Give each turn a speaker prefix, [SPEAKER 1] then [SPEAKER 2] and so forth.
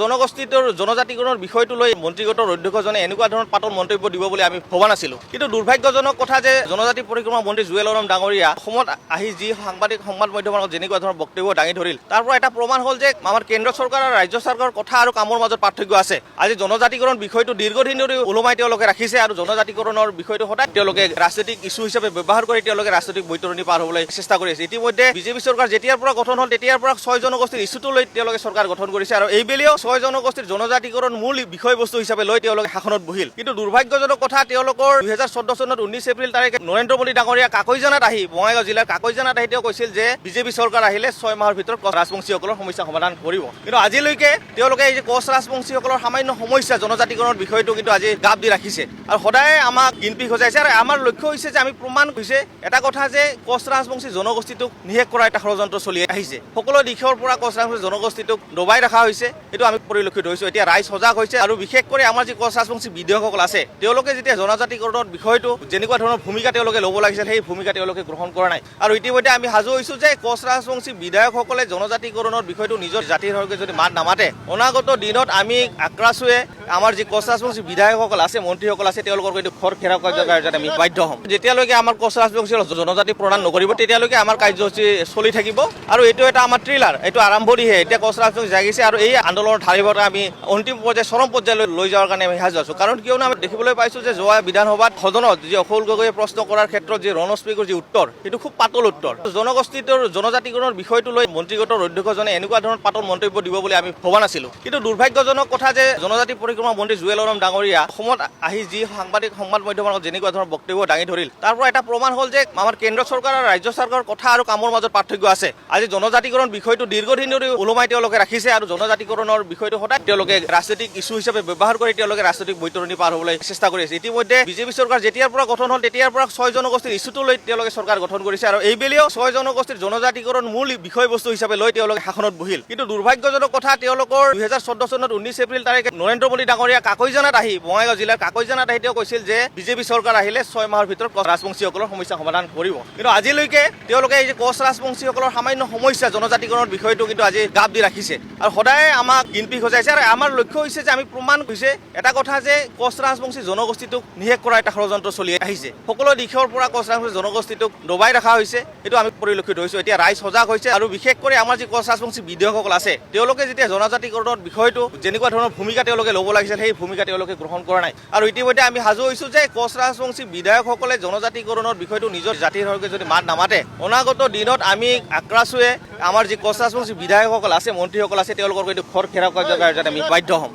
[SPEAKER 1] জনগোষ্ঠীটোৰ জনজাতিকৰণৰ বিষয়টো লৈ মন্ত্ৰীগোটৰ অধ্যক্ষজনে এনেকুৱা ধৰণৰ পাতল মন্তব্য দিব বুলি আমি ভবা নাছিলোঁ। কিন্তু দুৰ্ভাগ্যজনক কথা যে জনজাতি পৰিক্ৰমা মন্ত্ৰী জুৱেল ওৰাম ডাঙৰীয়া অসমত আহি যি সাংবাদিক সংবাদ মাধ্যমৰ আগত যেনেকুৱা ধৰণৰ বক্তব্য দাঙি ধৰিল, তাৰ পৰা এটা প্ৰমাণ হ'ল যে আমাৰ কেন্দ্ৰ চৰকাৰ আৰু ৰাজ্য চৰকাৰৰ কথা আৰু কামৰ মাজত পাৰ্থক্য আছে। আজি জনজাতিকৰণ বিষয়টো দীৰ্ঘদিন ধৰি ওলোমাই তেওঁলোকে ৰাখিছে আৰু জনজাতিকৰণৰ বিষয়টো সদায় তেওঁলোকে ৰাজনৈতিক ইস্যু হিচাপে ব্যৱহাৰ কৰি তেওঁলোকে ৰাজনৈতিক বৈতৰণি পাৰ হ'বলৈ চেষ্টা কৰি আছে। ইতিমধ্যে বিজেপি চৰকাৰ যেতিয়াৰ পৰা গঠন হ'ল তেতিয়াৰ পৰা 6 জনগোষ্ঠীৰ ইস্যুটো লৈ তেওঁলোকে চৰকাৰ গঠন কৰিছে আৰু এইবেলিও 6 জনগোষ্ঠীৰ জনজাতিকৰণ মূল বিষয়বস্তু হিচাপে লৈ তেওঁলোকে শাসনত বহিল। কিন্তু দুৰ্ভাগ্যজনক কথা তেওঁলোকৰ 2014 চনত 19 এপ্ৰিল তাৰিখে নৰেন্দ্ৰ মোদী ডাঙৰীয়া কাকৈজানাত আহি বঙাইগাঁও জিলাৰ কাকৈজানাত আহি তেওঁ কৈছিল যে বিজেপি চৰকাৰ আহিলে 6 মাহৰ ভিতৰত কোচ ৰাজবংশীসকলৰ সমস্যা সমাধান কৰিব। কিন্তু আজিলৈকে তেওঁলোকে এই যে কোচ ৰাজবংশীসকলৰ সামান্য সমস্যা জনজাতিকৰণৰ বিষয়টো কিন্তু আজি গাপ দি ৰাখিছে আৰু সদায় আমাক গিনপি সজাইছে। আৰু আমাৰ লক্ষ্য হৈছে যে আমি প্ৰমাণ হৈছে এটা কথা যে কোচ ৰাজবংশী জনগোষ্ঠীটোক নিশেষ কৰা এটা ষড়যন্ত্ৰ চলি আহিছে। সকলো দিশৰ পৰা কোচ ৰাজবংশী জনগোষ্ঠীটোক দবাই ৰখা হৈছে, এইটো আমি পৰিলক্ষিত হৈছোঁ। এতিয়া ৰাইজ সজাগ হৈছে আৰু বিশেষ কৰি আমাৰ যি কোচ ৰাজবংশী বিধায়কসকল আছে তেওঁলোকে যেতিয়া জনজাতিকৰণৰ বিষয়টো যেনেকুৱা ধৰণৰ ভূমিকা তেওঁলোকে ল'ব লাগিছিল সেই ভূমিকা তেওঁলোকে গ্ৰহণ কৰা নাই। আৰু ইতিমধ্যে আমি সাজু হৈছোঁ যে কোচ ৰাজবংশী বিধায়কসকলে জনজাতিকৰণৰ বিষয়টো নিজৰ জাতিৰ হকে যদি মাত নামাতে, অনাগত দিনত আমি আক্ৰাছুৱে আমাৰ যি কোচ ৰাজবংশী বিধায়কসকল আছে, মন্ত্ৰীসকল আছে, তেওঁলোকৰ কিন্তু ঘৰ ঘেৰাও কাৰ্যত আমি বাধ্য হ'ম। যেতিয়ালৈকে আমাৰ কোচ ৰাজবংশী জনজাতি প্ৰদান নকৰিব তেতিয়ালৈকে আমাৰ কাৰ্যসূচী চলি থাকিব আৰু এইটো এটা আমাৰ ট্ৰিলাৰ, এইটো আৰম্ভণিহে। এতিয়া কোচ ৰাজবংশী জাগিছে আৰু এই আন্দোলনৰ ধাৰিবত আমি অন্তিম পৰ্যায় চৰম পৰ্যায়লৈ লৈ যোৱাৰ কাৰণে আমি সাজু আছোঁ। কাৰণ কিয়নো আমি দেখিবলৈ পাইছোঁ যে যোৱা বিধানসভাত সদনত যি অখুল গগৈয়ে প্ৰশ্ন কৰাৰ ক্ষেত্ৰত যি ৰণ স্পীকৰ যি উত্তৰ, সেইটো খুব পাতল উত্তৰ। জনগোষ্ঠীটোৰ জনজাতিকৰণৰ বিষয়টো লৈ মন্ত্ৰীগোটৰ অধ্যক্ষজনে এনেকুৱা ধৰণৰ পাতল মন্তব্য দিব বুলি আমি ভবা নাছিলোঁ। কিন্তু দুৰ্ভাগ্যজনক কথা যে জনজাতি পৰিক্ৰমা মন্ত্ৰী জুৱেল ওৰাম ডাঙৰীয়া অসমত আহি যি সাংবাদিক সংবাদ মাধ্যমৰ আগত যেনেকুৱা ধৰণৰ বক্তব্য দাঙি ধৰিল, তাৰ পৰা এটা প্ৰমাণ হ'ল যে আমাৰ কেন্দ্ৰ চৰকাৰ আৰু ৰাজ্য চৰকাৰৰ কথা আৰু কামৰ মাজত পাৰ্থক্য আছে। আজি জনজাতিকৰণ বিষয়টো দীৰ্ঘদিন ধৰি ওলোমাই তেওঁলোকে ৰাখিছে আৰু জনজাতিকৰণৰ বিষয়টো সদায় তেওঁলোকে ৰাজনৈতিক ইস্যু হিচাপে ব্যৱহাৰ কৰি তেওঁলোকে ৰাজনৈতিক বৈতৰণি পাৰ হ'বলৈ চেষ্টা কৰি আছে। ইতিমধ্যে বিজেপি চৰকাৰ যেতিয়াৰ পৰা গঠন হ'ল তেতিয়াৰ পৰা 6 জনগোষ্ঠীৰ ইস্যুটো লৈ তেওঁলোকে চৰকাৰ গঠন কৰিছে আৰু এইবেলিও 6 জনগোষ্ঠীৰ জনজাতিকৰণ মূল বিষয়বস্তু হিচাপে লৈ তেওঁলোকে শাসনত বহিল। কিন্তু দুৰ্ভাগ্যজনক কথা তেওঁলোকৰ 2014 চনত 19 এপ্ৰিল তাৰিখে নৰেন্দ্ৰ মোদী ডাঙৰীয়া কাকৈজানাত আহি বঙাইগাঁও জিলাৰ কাকৈজানাত আহি তেওঁ কৈছিল যে বিজেপি চৰকাৰ আহিলে 6 মাহৰ ভিতৰত কোচ ৰাজবংশীসকলৰ সমস্যা সমাধান কৰিব। কিন্তু আজিলৈকে তেওঁলোকে এই যে কোচ ৰাজবংশীসকলৰ সামান্য সমস্যা জনজাতিকৰণৰ বিষয়টো কিন্তু আজি গাপ দি ৰাখিছে আৰু সদায় আমাক গিনপি সজাইছে। আৰু আমাৰ লক্ষ্য হৈছে যে আমি প্ৰমাণ হৈছে এটা কথা যে কোচ ৰাজবংশী জনগোষ্ঠীটোক নিশেষ কৰা এটা ষড়যন্ত্ৰ চলি আহিছে। সকলো দিশৰ পৰা কোচ ৰাজবংশী জনগোষ্ঠীটোক দবাই ৰখা হৈছে, এইটো আমি পৰিলক্ষিত হৈছোঁ। এতিয়া ৰাইজ সজাগ হৈছে আৰু বিশেষ কৰি আমাৰ যি কোচ ৰাজবংশী বিধায়কসকল আছে তেওঁলোকে যেতিয়া জনজাতিকৰণৰ বিষয়টো যেনেকুৱা ধৰণৰ ভূমিকা তেওঁলোকে ল'ব লাগিছিল সেই ভূমিকা তেওঁলোকে গ্ৰহণ কৰা নাই। আৰু ইতিমধ্যে আমি সাজু হৈছোঁ যে কোচ ৰাজবংশী বিধায়কসকলে জনজাতিকৰণৰ বিষয়টো নিজৰ জাতিৰ হকে যদি মাত নামাতে, অনাগত দিনত আমি আক্ৰাছুৱে আমাৰ যি কোচ ৰাজবংশী বিধায়কসকল আছে, মন্ত্ৰীসকল আছে, তেওঁলোকৰ কিন্তু ঘৰ ঘেৰাও কাৰ্যত আমি বাধ্য হ'ম।